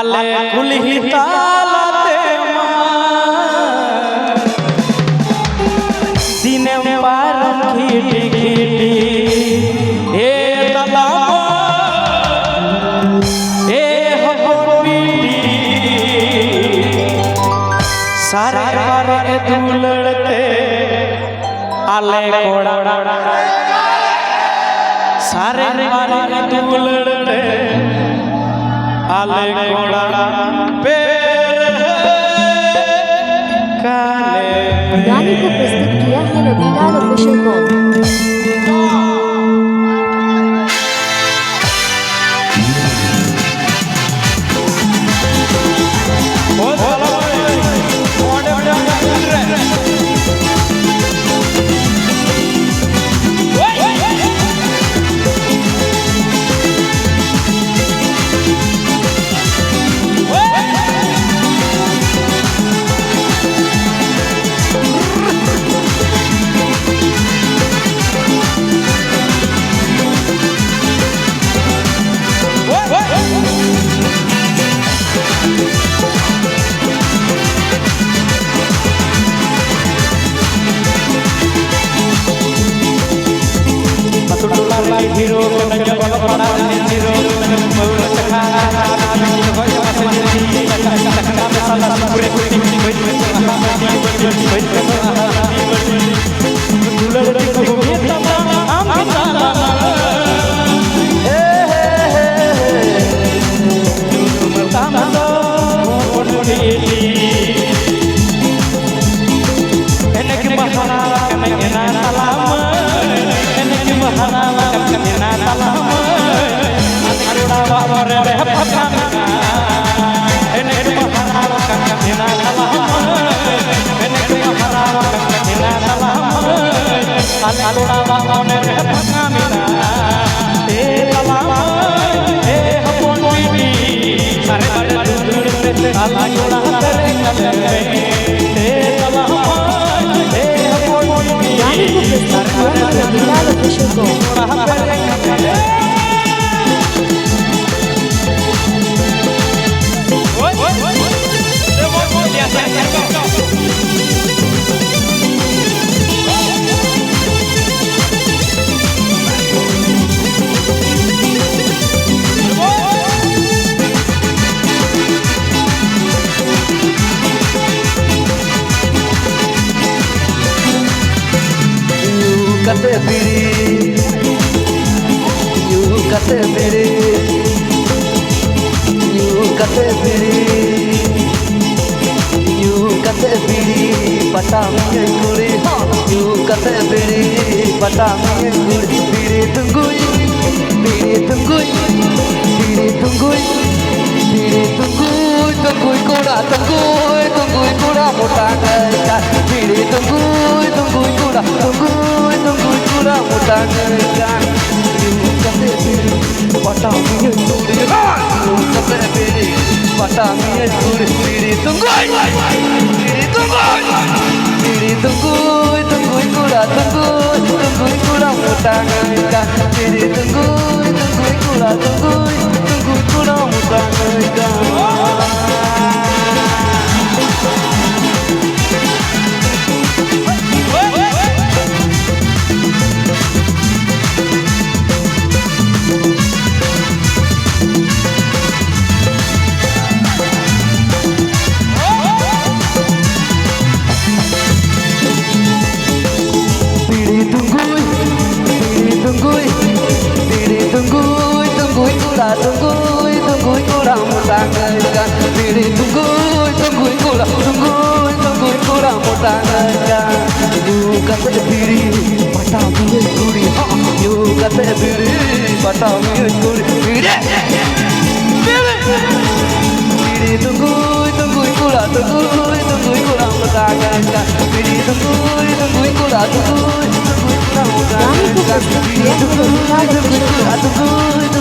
ale kulhi talate dine param khiti khiti e talam e hopiti sare pare duladte ale koda sare pare duladte ale koda pe काले गाने को प्रस्तुत किया है Ravilal official com. hero kena jabal pada hero kena bawa sekarang ini kau masih jadi kena masalah pure putih dular di bumi tamam am salam pertama pondili enak bahana kena salam enak bahana kena salam anuda bare hapakana enak bahana kena salam enak bahana kena salam anuda bare hapakana salam hapon widi sare sare dudure anuda bare salam गाने को प्रस्तुत किया है Ravilal official com. kate biri patami kuri kate biri patami kuri biri tunggui kuda mota ga biri tunggui kuda mota ga kate biri patami kuri kate biri patami kuri biri tunggui kuda mota ga biri tunggui kuda mota ga tunggui kuda mota ga biri tunggui kuda mota ga kate biri patami kuri kate biri patami kuri biri tunggui kuda mota ga biri tunggui kuda mota गाने को प्रस्तुत किया है Ravilal official com.